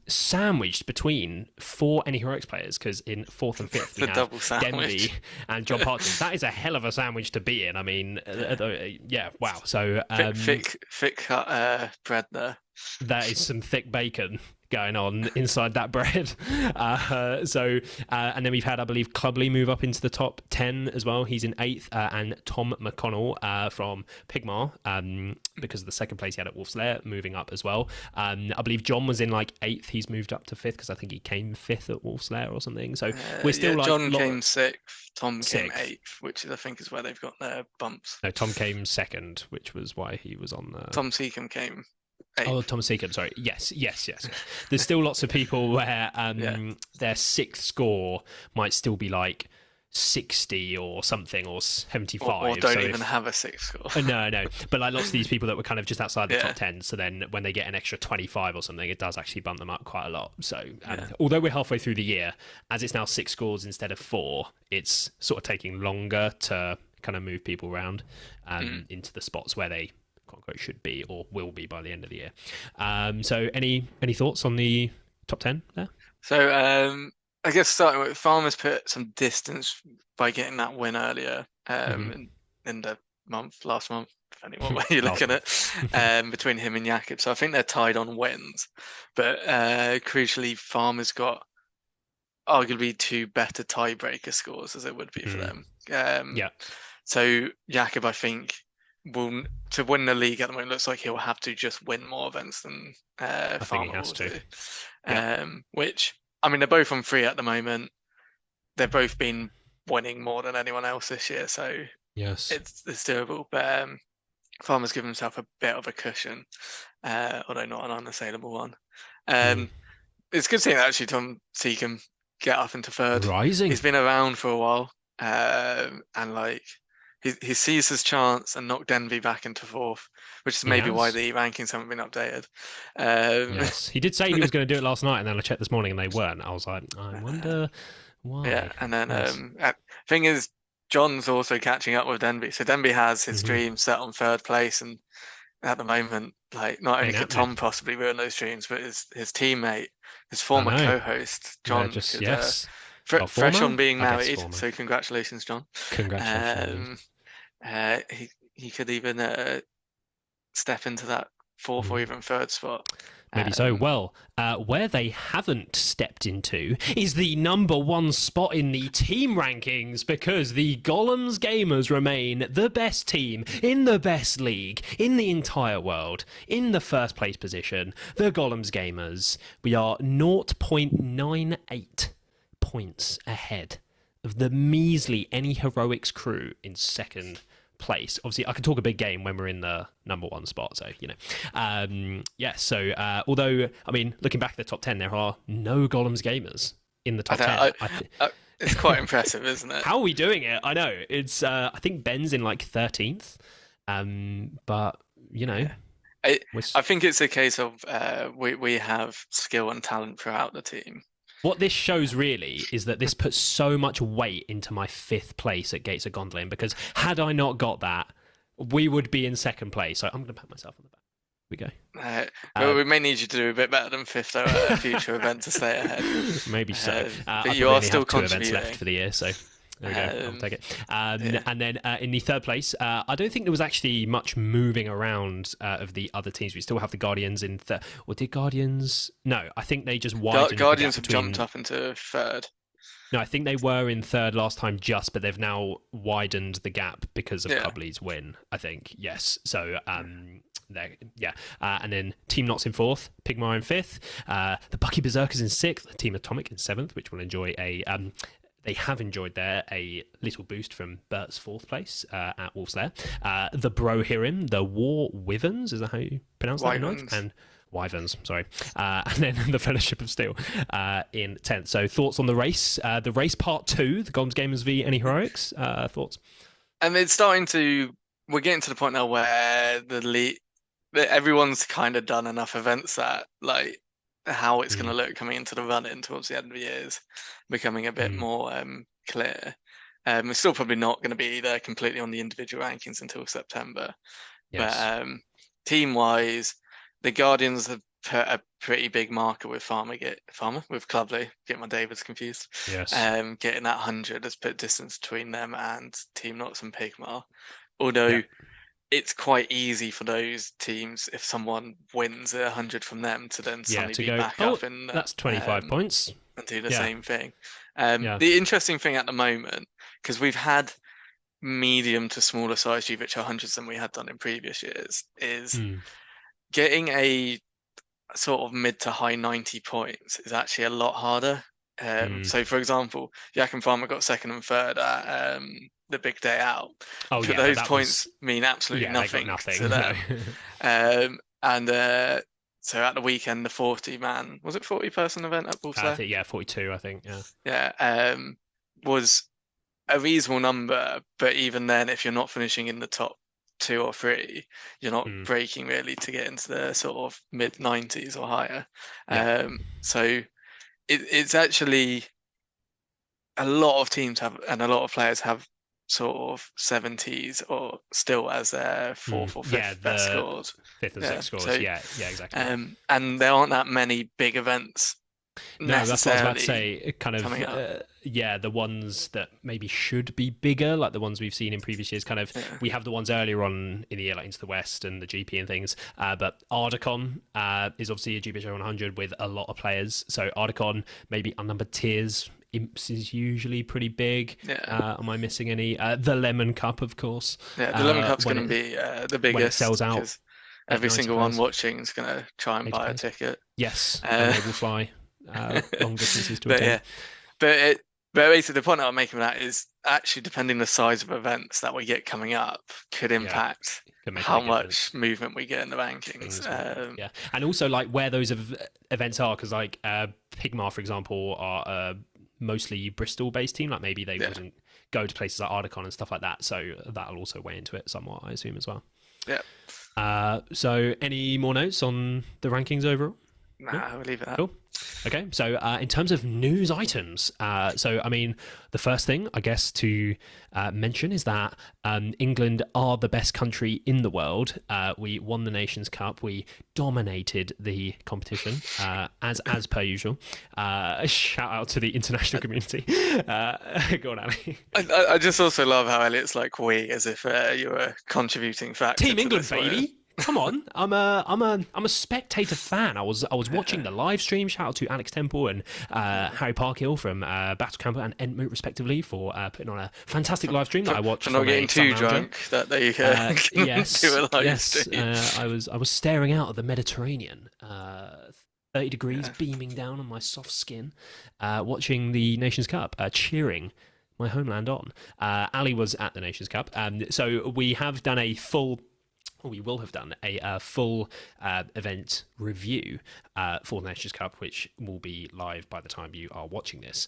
Sandwiched between 4 Any Heroics players, because in 4th and 5th we have Denby and John Partridge. That is a hell of a sandwich to be in. I mean, yeah, wow. So thick cut bread there. That is some thick bacon going on inside that bread. And then we've had, I believe, Clubley move up into the top 10 as well. He's in 8th, and Tom McConnell from Pigmar, because of the second place he had at Wolf's Lair, moving up as well. I believe John was in like 8th. He's moved up to 5th because I think he came 5th at Wolf's Lair or something. So we're still like... John came 6th, Tom came 8th, which I think is where they've got their bumps. No, Tom came 2nd, which was why he was on the... Tom Seacombe came 8th. Oh, Thomas Seacombe, sorry. Yes. There's still lots of people where their 6th score might still be like 60 or something, or 75. Or don't even have a 6th score. No. But like lots of these people that were kind of just outside the top 10, so then when they get an extra 25 or something, it does actually bump them up quite a lot. So although we're halfway through the year, as it's now 6 scores instead of 4, it's sort of taking longer to kind of move people around into the spots where they quote unquote should be or will be by the end of the year. So any thoughts on the top 10 there? So I guess starting with Farmers put some distance by getting that win earlier in the last month, depending on what you're looking at, between him and Jakob. So I think they're tied on wins, but crucially Farmers got arguably 2 better tiebreaker scores as it would be for them. So Jakob, I think, to win the league at the moment, looks like he'll have to just win more events than Farmer will do. Which, I mean, they're both on 3 at the moment. They've both been winning more than anyone else this year, so yes, it's doable. But Farmer's given himself a bit of a cushion, although not an unassailable one. It's good seeing actually Tom Seacombe get up into 3rd. Rising. He's been around for a while, and like. He sees his chance and knocked Denby back into 4th, which is maybe why the rankings haven't been updated. Yes, he did say he was going to do it last night, and then I checked this morning and they weren't. I was like, I wonder why. Yeah, and then thing is, John's also catching up with Denby. So Denby has his dreams set on 3rd place, and at the moment, like not only could Tom possibly ruin those dreams, but his teammate, his former co-host, John, fresh on being married. So congratulations, John. Congratulations. He could even step into that 4th or even 3rd spot. Maybe so. Well, where they haven't stepped into is the number 1 spot in the team rankings, because the Gollums Gamers remain the best team in the best league in the entire world. In the 1st place position, the Gollums Gamers. We are 0.98 points ahead of the measly Any Heroics crew in 2nd place. Obviously, I can talk a big game when we're in the number 1 spot, so you know. So although, I mean, looking back at the top 10, there are no Gollums Gamers in the top 10. It's quite impressive, isn't it? How are we doing it? I know it's. I think Ben's in like 13th, but you know. I think it's a case of we have skill and talent throughout the team. What this shows really is that this puts so much weight into my 5th place at Gates of Gondolin, because had I not got that, we would be in 2nd place. So I'm going to pat myself on the back. Here we go. We may need you to do a bit better than 5th at a future event to stay ahead. Maybe so. But you are still contributing. 2 contributing. events left for the year, so there we go. I'll take it. And then in the 3rd place, I don't think there was actually much moving around of the other teams. We still have the Guardians in third. Or did Guardians? No, I think they just widened. Guardians have jumped up into 3rd. No, I think they were in 3rd last time but they've now widened the gap because of Cubley's win, I think. Yes. So, and then Team Knots in 4th, Pigmar in 5th, the Bucky Berserkers in 6th, Team Atomic in 7th, which will enjoy they have enjoyed a little boost from Bert's 4th place at Wolf's Lair. The Brohirim, the War Wyverns, is that how you pronounce that? And Wyverns, sorry, and then the Fellowship of Steel in 10th. So thoughts on the race part 2, the Gollum's Gamers v Any Heroics, thoughts? And it's starting to, we're getting to the point now where that everyone's kind of done enough events that like how it's going to look coming into the run-in towards the end of the year is becoming a bit more clear. It's still probably not going to be there completely on the individual rankings until September. Yes. But team-wise, the Guardians have put a pretty big marker with with Clubly. Get my Davids confused. Yes. Getting that 100 has put distance between them and Team Nox and Pigma. Although it's quite easy for those teams if someone wins 100 from them to then suddenly be back up in that's 25 points and do the same thing. The interesting thing at the moment, because we've had medium to smaller size GBH 100s than we had done in previous years, is getting a sort of mid to high 90 points is actually a lot harder. So, for example, Yak and Farmer got second and third at the big day out. Oh, but those points mean absolutely nothing to them. So at the weekend, the 40-man, was it 40-person event at Bullseye? 42, I think. Was a reasonable number, but even then, if you're not finishing in the top 2 or 3, you're not breaking really to get into the sort of mid 90s or higher. So it's actually a lot of teams have, and a lot of players have sort of 70s or still as their 4th or 5th best scores. 5th and 6th scores, so, exactly. And there aren't that many big events. No, that's what I was about to say. Kind of, the ones that maybe should be bigger, like the ones we've seen in previous years. Kind of, we have the ones earlier on in the year, like Into the West and the GP and things. But Ardacon is obviously a GBH 100 with a lot of players. So Ardacon, maybe unnumbered tiers. Imps is usually pretty big. Am I missing any? The Lemon Cup, of course. Yeah, the Lemon Cup's going to be the biggest. When it sells out. Every single one watching is going to try and buy a ticket. Yes, and they will fly long distances to attend. But basically the point I'm making with that is actually depending the size of events that we get coming up could impact how much movement we get in the rankings. And also like where those events are, because like Pigma, for example, are mostly Bristol-based team. Like maybe they wouldn't go to places like Ardacon and stuff like that. So that'll also weigh into it somewhat, I assume, as well. Yeah. So any more notes on the rankings overall? Nah, we'll leave it at that. Cool. Okay, so in terms of news items, so I mean, the first thing I guess to mention is that England are the best country in the world. We won the Nations Cup. We dominated the competition as per usual. Shout out to the international community. Go on, Ali. I just also love how Elliot's like we, as if you're a contributing factor. Team England, baby. Come on, I'm a spectator fan. I was watching the live stream. Shout out to Alex Temple and Harry Parkhill from Battle Camper and Entmoot respectively for putting on a fantastic live stream that I watched. For not getting too drunk that they do a live stream. I was staring out at the Mediterranean, 30 degrees beaming down on my soft skin, watching the Nations Cup, cheering my homeland on. Ali was at the Nations Cup, so we have done a full. We will have done a full event review for the Nations Cup, which will be live by the time you are watching this.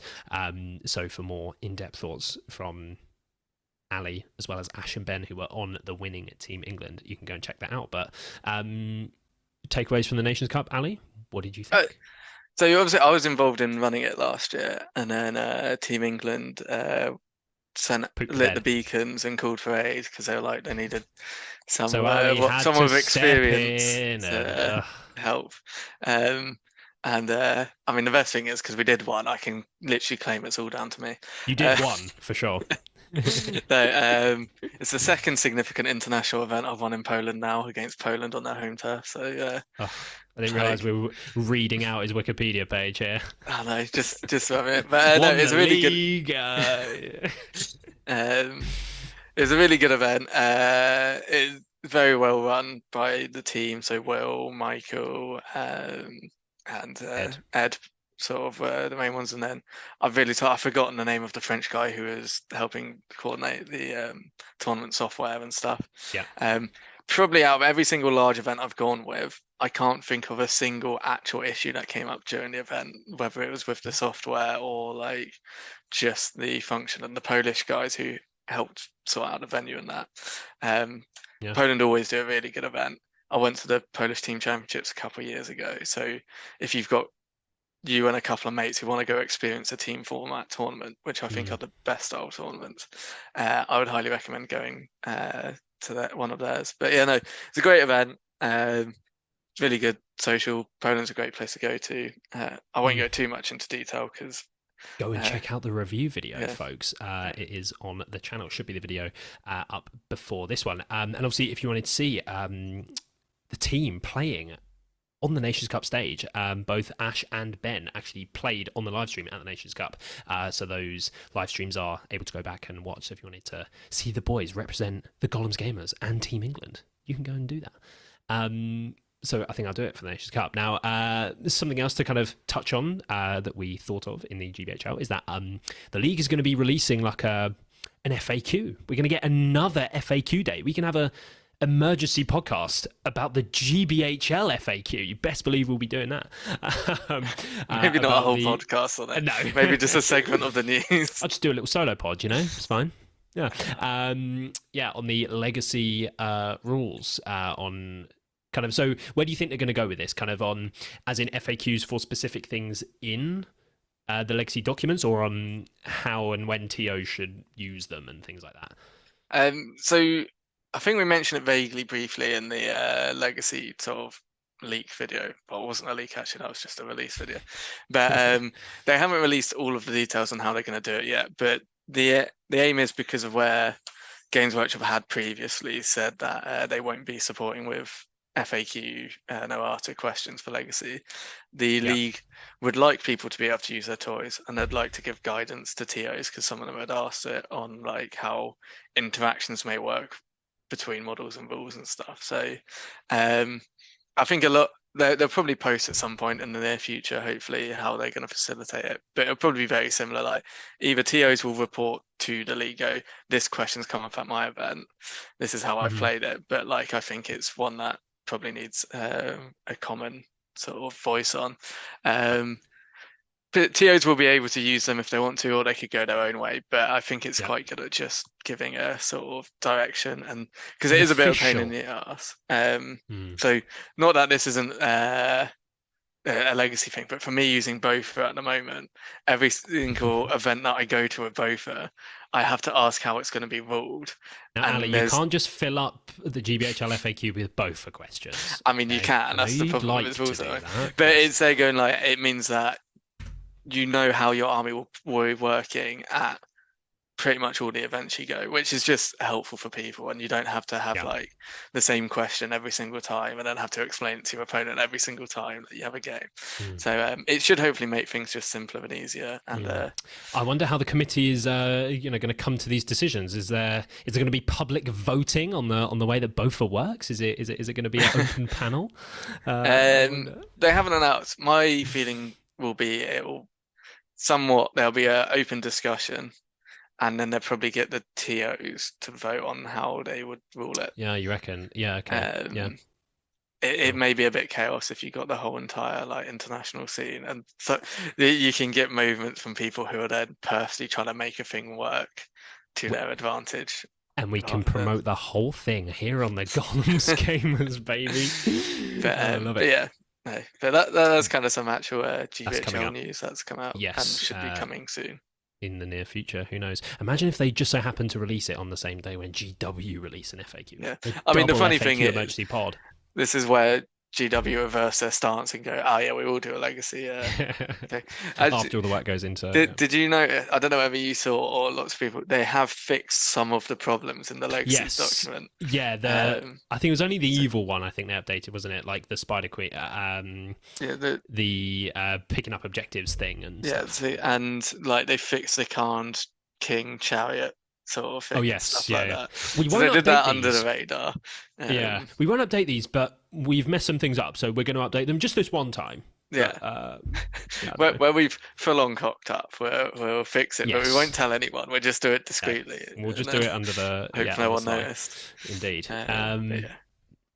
So for more in-depth thoughts from Ali, as well as Ash and Ben, who were on the winning Team England, you can go and check that out. But takeaways from the Nations Cup, Ali, what did you think? So obviously I was involved in running it last year, and then Team England lit the beacons and called for aid because they were like they needed someone with experience to help. And I mean the best thing is because we did one, I can literally claim it's all down to me. You did one for sure. No, it's the second significant international event I've won in Poland now against Poland on their home turf. So I didn't realise we were reading out his Wikipedia page here. I know, just from it. But no, it's a really good. It's a really good event. It's very well run by the team. So Will, Michael, and Ed sort of the main ones. And then I've forgotten the name of the French guy who is helping coordinate the tournament software and stuff. Yeah. probably out of every single large event I've gone with, I can't think of a single actual issue that came up during the event, whether it was with the software or like just the function. And the Polish guys who helped sort out the venue and that. Poland always do a really good event. I went to the Polish Team Championships a couple of years ago. So if you've got you and a couple of mates who want to go experience a team format tournament, which I think are the best style tournaments, I would highly recommend going to one of theirs. But yeah, no, it's a great event. Really good social. Poland's a great place to go to. I won't go too much into detail because go and check out the review video, folks. It is on the channel. Should be the video up before this one. And obviously, if you wanted to see the team playing on the Nations Cup stage, both Ash and Ben actually played on the live stream at the Nations Cup. So those live streams are able to go back and watch. So if you wanted to see the boys represent the Gollum's Gamers and Team England, you can go and do that. So I think I'll do it for the Nations Cup. Now, there's something else to kind of touch on that we thought of in the GBHL is that the league is going to be releasing like an FAQ. We're going to get another FAQ day. We can have a emergency podcast about the GBHL FAQ. You best believe we'll be doing that. Maybe not a whole podcast on it. No. Maybe just a segment of the news. I'll just do a little solo pod, it's fine. Yeah. On the legacy rules on kind of, so where do you think they're going to go with this? Kind of on, as in FAQs for specific things in the legacy documents, or on how and when TO should use them and things like that? So I think we mentioned it vaguely briefly in the legacy sort of leak video. Well, it wasn't a leak actually, that was just a release video. But they haven't released all of the details on how they're going to do it yet. But the aim is, because of where Games Workshop had previously said that they won't be supporting with FAQ, no ARTA questions for Legacy. The league would like people to be able to use their toys, and they'd like to give guidance to TOs, because some of them had asked it on like how interactions may work between models and rules and stuff. So I think they'll probably post at some point in the near future, hopefully, how they're going to facilitate it. But it'll probably be very similar. Like either TOs will report to the league, go, this question's come up at my event, this is how I played it. But like I think it's one that probably needs a common sort of voice on. But TOs will be able to use them if they want to, or they could go their own way. But I think it's quite good at just giving a sort of direction, and because it is a bit of a pain in the ass. So not that this isn't a legacy thing, but for me using Bofa at the moment, every single event that I go to at Bofa, I have to ask how it's going to be ruled. Now, Ali, you can't just fill up the GBHL FAQ with Bofa questions. I mean, you can. That's the problem with rules. But it's they're going like, it means that you know how your army will be working at pretty much all the events you go, which is just helpful for people, and you don't have to have like the same question every single time and then have to explain it to your opponent every single time that you have a game. So it should hopefully make things just simpler and easier. And I wonder how the committee is going to come to these decisions. Is there going to be public voting on the way that Bofa works? Is it going to be an open panel? They haven't announced. My feeling will be there'll be an open discussion, and then they'll probably get the TOs to vote on how they would rule it. Yeah, you reckon? Yeah, okay. It may be a bit chaos if you got the whole entire like international scene, and so you can get movements from people who are then personally trying to make a thing work to their advantage. And we can promote the whole thing here on the Gollum's Gamers, baby. But, I love it. Yeah. No, but that's kind of some actual GBHL news that's come out, and should be coming soon. In the near future, who knows? Imagine if they just so happen to release it on the same day when GW release an FAQ. Yeah, I mean the funny thing is, emergency pod. This is where GW reverse their stance and go, oh yeah, we will do a legacy. Okay. After all the work goes into. Did you know? I don't know whether you saw, or lots of people, they have fixed some of the problems in the legacy document. Yeah, I think it was only the evil one. I think they updated, wasn't it? Like the Spider Queen, the picking up objectives thing, and stuff. And like they fixed the Khan King Chariot sort of thing. Oh yes, that. We won't did that under the radar. We won't update these, but we've messed some things up, so we're going to update them just this one time. Yeah. Where we've full on cocked up, we'll fix it, but we won't tell anyone. We'll just do it discreetly. We'll just do it under the. Hope no one noticed. Indeed.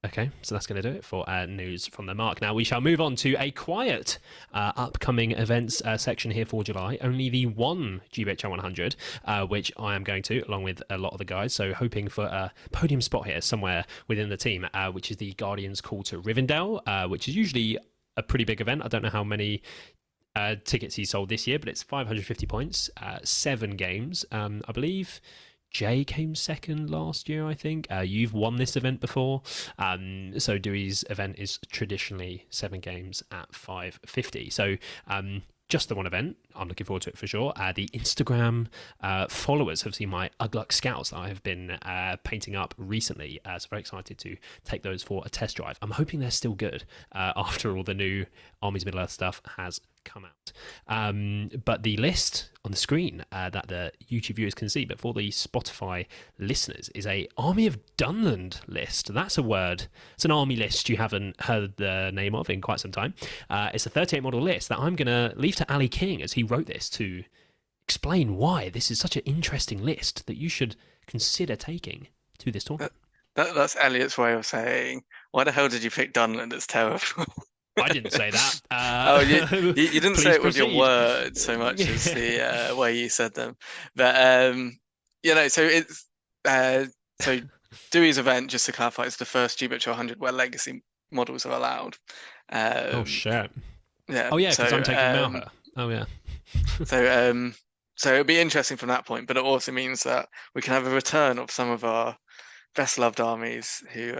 Okay, so that's going to do it for news from the mark. Now we shall move on to a quiet upcoming events section here for July. Only the one GBHL 100, which I am going to, along with a lot of the guys. So hoping for a podium spot here somewhere within the team, which is the Guardians Call to Rivendell, which is usually a pretty big event. I don't know how many tickets he sold this year, but it's 550 points, 7 games. I believe Jay came second last year, I think. You've won this event before. So Dewey's event is traditionally 7 games at 550. So just the one event. I'm looking forward to it for sure. The Instagram followers have seen my Ugluck Scouts that I have been painting up recently. So very excited to take those for a test drive. I'm hoping they're still good after all the new Armies Middle-earth stuff has come out. But the list on the screen that the YouTube viewers can see, but for the Spotify listeners, is a Army of Dunland list. That's a word. It's an army list you haven't heard the name of in quite some time. It's a 38 model list that I'm going to leave to Ali King, as he wrote this, to explain why this is such an interesting list that you should consider taking to this tournament. That's Elliot's way of saying, why the hell did you pick Dunland? It's terrible. I didn't say that. You didn't say it with your words so much as the way you said them. But so it's so Dewey's event, just to clarify, is the first GBHL 100 where legacy models are allowed. Oh shit! Yeah. Oh yeah, because I'm taking Malha. Oh yeah. So it'll be interesting from that point, but it also means that we can have a return of some of our best loved armies who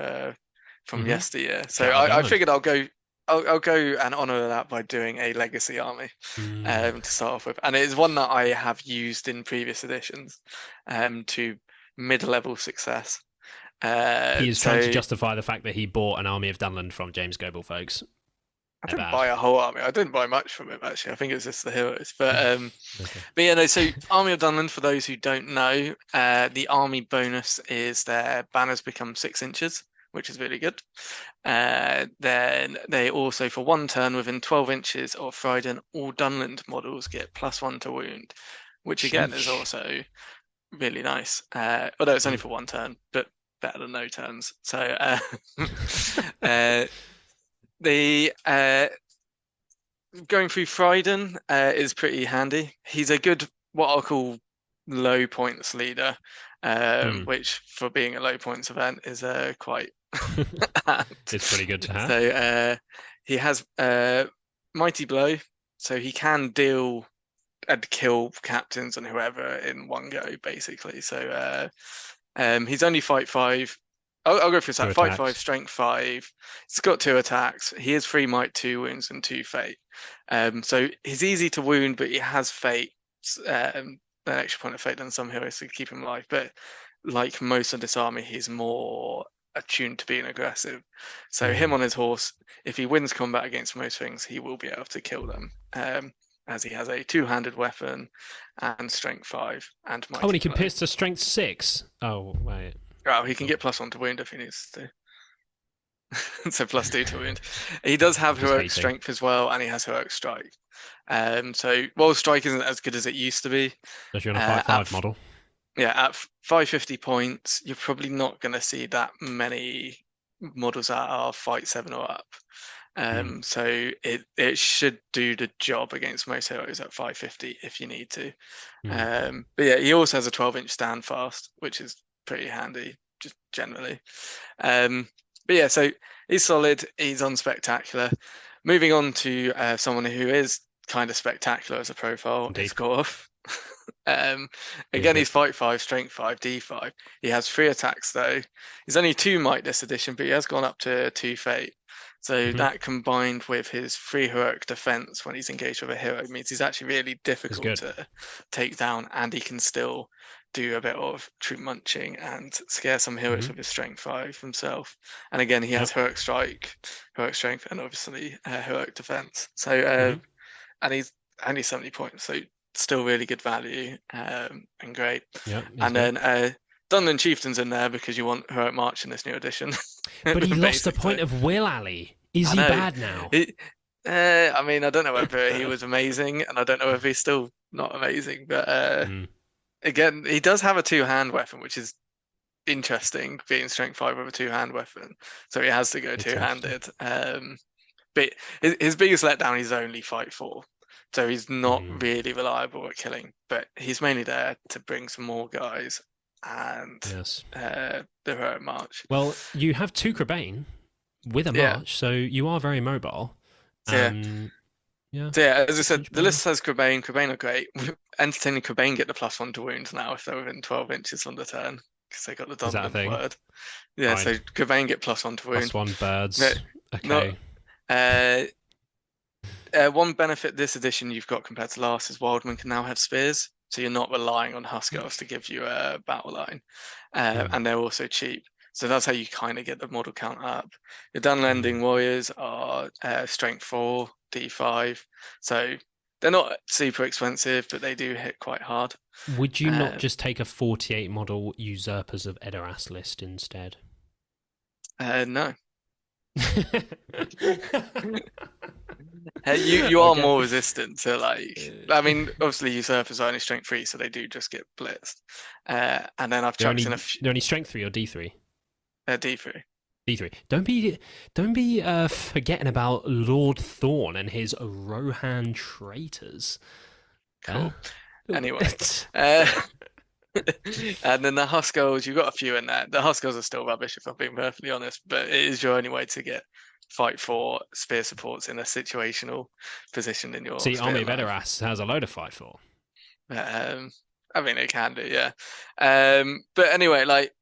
from yesteryear. So I figured I'll go and honour that by doing a legacy army to start off with. And it is one that I have used in previous editions to mid-level success. He is trying to justify the fact that he bought an army of Dunland from James Goebel, folks. I didn't buy a whole army. I didn't buy much from him, actually. I think it was just the heroes. But okay. But yeah, no, so Army of Dunland, for those who don't know, the army bonus is their banners become 6 inches, which is really good. Then they also, for 1 turn within 12 inches of Fryden, all Dunland models get +1 to wound, which again is also really nice. Although it's only for 1 turn, but better than no turns. So the going through Fryden is pretty handy. He's a good, what I'll call, low points leader, which for being a low points event is quite it's pretty good to have. So he has Mighty Blow, so he can deal and kill captains and whoever in one go, basically. So he's only fight 5. I'll go for that. Fight 5, strength 5. He's got 2 attacks. He is 3 might, 2 wounds, and 2 fate. So he's easy to wound, but he has fate, an extra point of fate than some heroes to keep him alive. But like most of this army, he's more attuned to being aggressive. So him on his horse, if he wins combat against most things, he will be able to kill them. As he has a 2-handed weapon and strength 5 and mighty. Oh, and he can pierce to strength 6. Oh, wait. Oh, he can get +1 to wound if he needs to. So +2 to wound. He does have heroic strength as well, and he has heroic strike. So while strike isn't as good as it used to be, especially on a 5/5 model. Yeah, at 550 points, you're probably not going to see that many models that are fight 7 or up. So it should do the job against most heroes at 550 if you need to. But yeah, he also has a 12-inch stand fast, which is pretty handy, just generally. But yeah, so he's solid. He's unspectacular. Moving on to someone who is kind of spectacular as a profile, is Gollum. Again, he's fight 5, strength 5, D5. He has 3 attacks though. He's only 2 might this edition, but he has gone up to 2 fate. So that combined with his 3 heroic defense when he's engaged with a hero means he's actually really difficult to take down, and he can still do a bit of troop munching and scare some heroes with his strength 5 himself. And again, he has heroic strike, heroic strength, and obviously heroic defense. So and he's only 70 points, so still really good value and great. And then Dunland Chieftain's in there because you want heroic march in this new edition. But he lost the point of will, Ali. Is he bad now? I mean, I don't know whether he was amazing, and I don't know if he's still not amazing. But again, he does have a 2-hand weapon, which is interesting being strength 5 with a two-hand weapon, so he has to go two-handed. But his biggest letdown is only fight 4, so he's not really reliable at killing. But he's mainly there to bring some more guys and the heroic march. Well, you have 2 Crebain with a march, so you are very mobile. Yeah, as I said, the list says Crebain. Crebain are great. Entertaining Crebain get the +1 to wounds now if they're within 12 inches from the turn, because they got the dominant word. Yeah, so Crebain get +1 to wounds. +1 birds. Okay. One benefit this edition you've got compared to last is Wildman can now have spears, so you're not relying on Husk Elves to give you a battle line, and they're also cheap. So that's how you kind of get the model count up. Your Dunlending warriors are strength 4, D5, so they're not super expensive, but they do hit quite hard. Would you not just take a 48 model Usurpers of Edoras list instead? No. You are more resistant to, like, I mean, obviously Usurpers are only strength 3, so they do just get blitzed. And then I've chucked in a they're only strength 3 or D3? D3. D3. Don't be forgetting about Lord Thorn and his Rohan traitors. Cool. Anyway, and then the Husk Elves, you've got a few in there. The Husk Elves are still rubbish, if I'm being perfectly honest, but it is your only way to get fight 4 spear supports in a situational position in your. See, Army of Edoras has a load of fight 4. I mean, it can do, yeah. But anyway, like,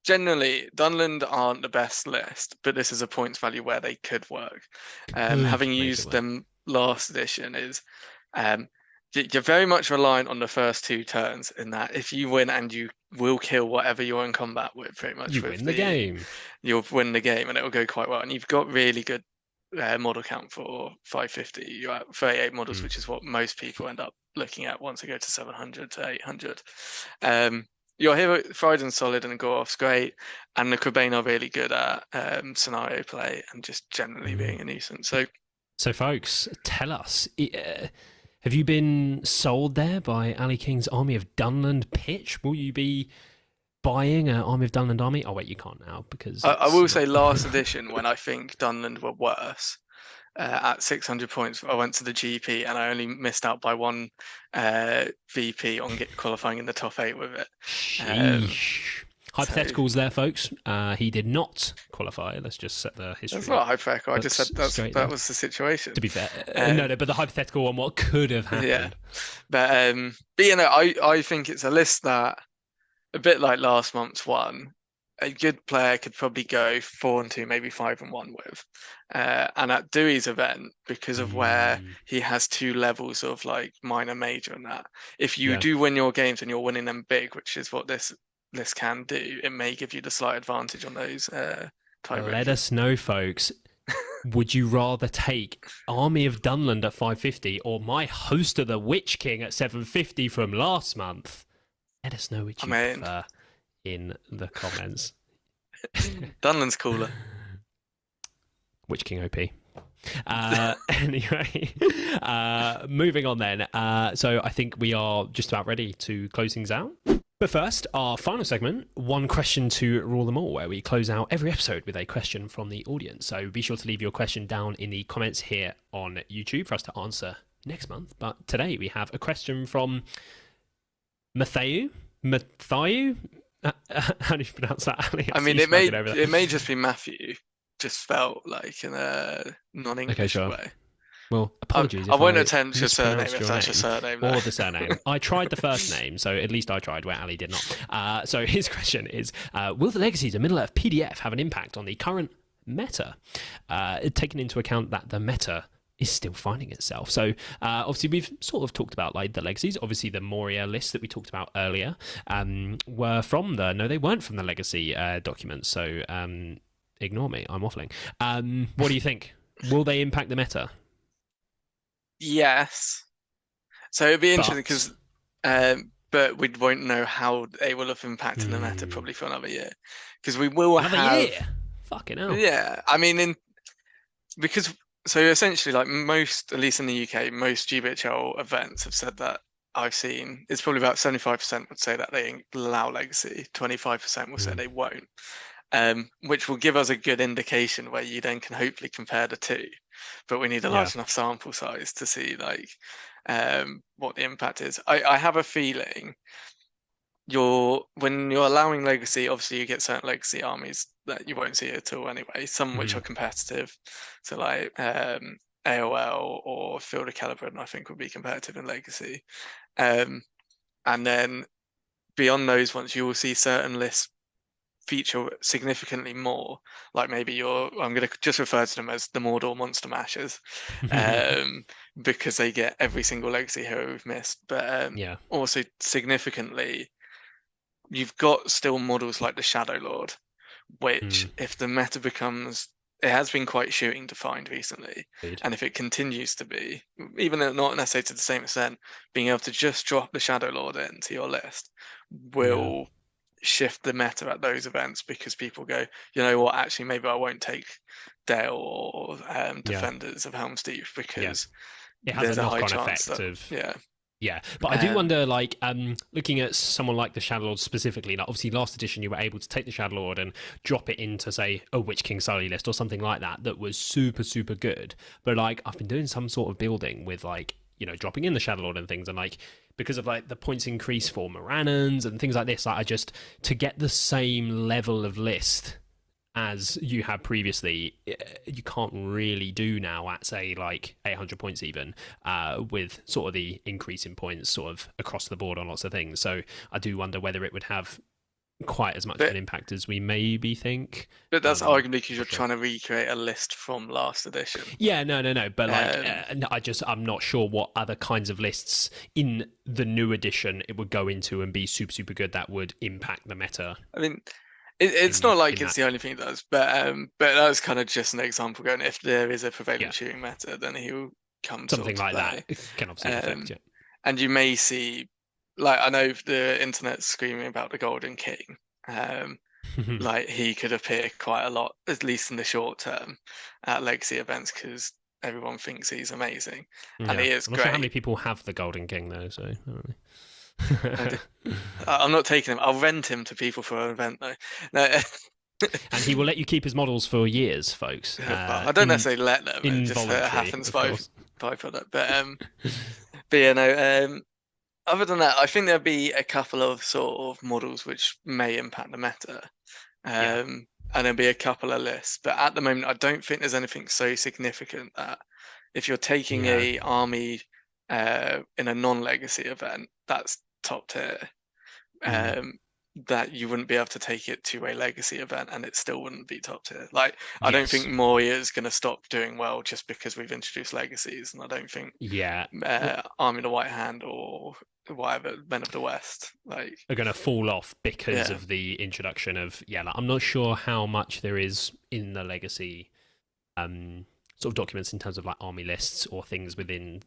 generally, Dunland aren't the best list, but this is a points value where they could work. Having used them last edition is you're very much reliant on the first 2 turns, in that if you win and you will kill whatever you're in combat with, pretty much. You win the game. You'll win the game, and it will go quite well. And you've got really good model count for 550. You're at 38 models, which is what most people end up looking at once they go to 700 to 800. Your hero Fryden's solid and Goroth's great, and the Crebain are really good at scenario play and just generally being a nuisance. So folks, tell us, have you been sold there by Ali King's Army of Dunland pitch? Will you be buying an Army of Dunland army? Oh wait, you can't now, because I will say last edition, when I think Dunland were worse, at 600 points, I went to the GP and I only missed out by 1 VP on qualifying in the top 8 with it. Hypotheticals there, folks. He did not qualify. Let's just set the history. That's not hypothetical. I just said that was the situation. To be fair, no, but the hypothetical on what could have happened. Yeah, but you know, I think it's a list that, a bit like last month's one, a good player could probably go 4-2, maybe 5-1 with. And at Dewey's event, because of where he has 2 levels of like minor, major, and that, if you do win your games and you're winning them big, which is what this can do, it may give you the slight advantage on those tiebreakers. Let us know, folks. Would you rather take Army of Dunland at 550 or my Host of the Witch King at 750 from last month? Let us know which you prefer in the comments. Dunland's cooler. Witch King OP. Anyway, moving on then. So I think we are just about ready to close things out. But first, our final segment, One Question to Rule Them All, where we close out every episode with a question from the audience. So be sure to leave your question down in the comments here on YouTube for us to answer next month. But today we have a question from Matthew. How do you pronounce that, Ali? I mean, it may just be Matthew, just spelled like in a non-English way. Well, apologies. I won't attempt your surname if that's your surname. Or the surname. I tried the first name, so at least I tried, where Ali did not. So his question is, will the Legacies of Middle-earth PDF have an impact on the current meta? Taking into account that the meta is still finding itself. So obviously we've sort of talked about like the Legacies. Obviously the Moria list that we talked about earlier were from they weren't from the Legacy documents. So ignore me, I'm waffling. What do you think? Will they impact the meta? Yes. So it'd be interesting because, but we won't know how they will have impacted the meta probably for another year, because we will another year. Fucking hell. Yeah, I mean, so essentially, like most, at least in the UK, most GBHL events have said that I've seen, it's probably about 75% would say that they allow legacy, 25% will say they won't, which will give us a good indication where you then can hopefully compare the two. But we need a large enough sample size to see like what the impact is. I have a feeling when you're allowing legacy, obviously you get certain legacy armies that you won't see at all anyway, some which are competitive. So like AOL or Field of Caliban, I think would be competitive in legacy. And then beyond those ones, you will see certain lists feature significantly more. Like maybe I'm going to just refer to them as the Mordor Monster Mashers, because they get every single legacy hero we've missed. But also significantly, you've got still models like the Shadow Lord, which if the meta becomes, it has been quite shooting defined recently. Indeed. And if it continues to be, even though not necessarily to the same extent, being able to just drop the Shadow Lord into your list will shift the meta at those events, because people go, you know what, actually maybe I won't take Dale or Defenders of Helm's Deep, because it has a knock-on effect but I do wonder, like, looking at someone like the Shadowlord specifically, like obviously last edition you were able to take the Shadowlord and drop it into, say, a Witch King Sully list or something like that was super, super good. But, like, I've been doing some sort of building with, like, you know, dropping in the Shadowlord and things, and, like, because of, like, the points increase for Morannons and things like this, like, to get the same level of list as you had previously, you can't really do now at, say, like 800 points even, with sort of the increase in points sort of across the board on lots of things. So I do wonder whether it would have quite as much of an impact as we maybe think. But that's arguably because you're trying to recreate a list from last edition. Yeah, no. But like, I'm not sure what other kinds of lists in the new edition it would go into and be super, super good that would impact the meta. I mean, it's not like it's the only thing it does, but that's kind of just an example going, if there is a prevailing shooting meta, then he'll come something like play. That. It can obviously affect it. And you may see, like, I know the internet's screaming about the Golden King. Like, he could appear quite a lot, at least in the short term, at legacy events, because everyone thinks he's amazing, and he is I'm not great. sure how many people have the Golden King though, so I don't know. I'm not taking him. I'll rent him to people for an event though. No. And he will let you keep his models for years, folks. I don't necessarily let them. It just happens by product. But yeah, no. Other than that, I think there'll be a couple of sort of models which may impact the meta, and there'll be a couple of lists. But at the moment, I don't think there's anything so significant that if you're taking a army in a non-legacy event, that's top tier, that you wouldn't be able to take it to a legacy event and it still wouldn't be top tier. Like, I don't think Moria is going to stop doing well just because we've introduced legacies, and I don't think Army of the White Hand or whatever, Men of the West, like, are going to fall off because of the introduction of like, I'm not sure how much there is in the legacy sort of documents in terms of like army lists or things within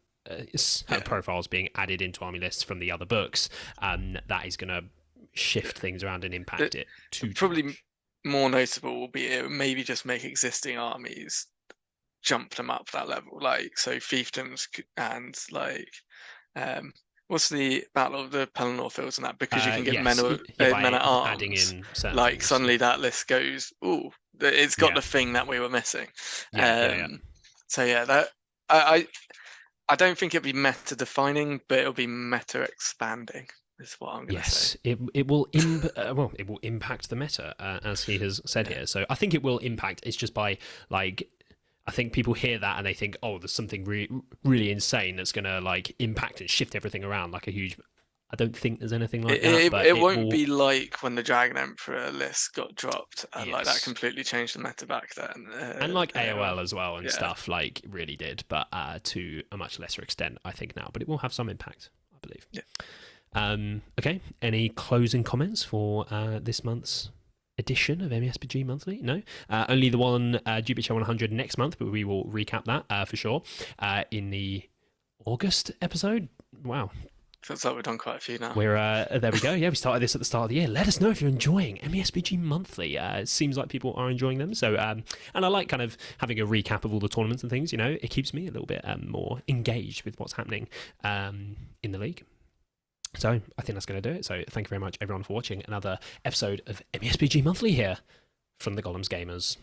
profiles being added into army lists from the other books, that is going to shift things around and impact it too probably much. More notable will be maybe just make existing armies, jump them up that level, like, so fiefdoms and like what's the Battle of the Pelennor Fields and that, because you can get men at arms, adding in like things, suddenly that list goes, it's got the thing that we were missing. So that I don't think it'll be meta defining, but it'll be meta expanding, is what I'm going to say. Yes, it will it will impact the meta, as he has said here. So I think it will impact. It's just by, like, I think people hear that and they think, oh, there's something really insane that's going to like impact and shift everything around, like a huge. I don't think there's anything like that. But it won't be like when the Dragon Emperor list got dropped, and like that completely changed the meta back then. And like AOL as well and stuff, like, really did, but to a much lesser extent, I think now. But it will have some impact, I believe. Yeah. Okay. Any closing comments for this month's edition of MESBG Monthly? No. Only the one Jupiter 100 next month, but we will recap that for sure in the August episode. Wow. Feels like we've done quite a few now. We're there we go. Yeah, we started this at the start of the year. Let us know if you're enjoying MESBG Monthly. It seems like people are enjoying them. So, and I like kind of having a recap of all the tournaments and things. You know, it keeps me a little bit more engaged with what's happening in the league. So I think that's going to do it. So thank you very much, everyone, for watching another episode of MESBG Monthly here from the Gollum's Gamers.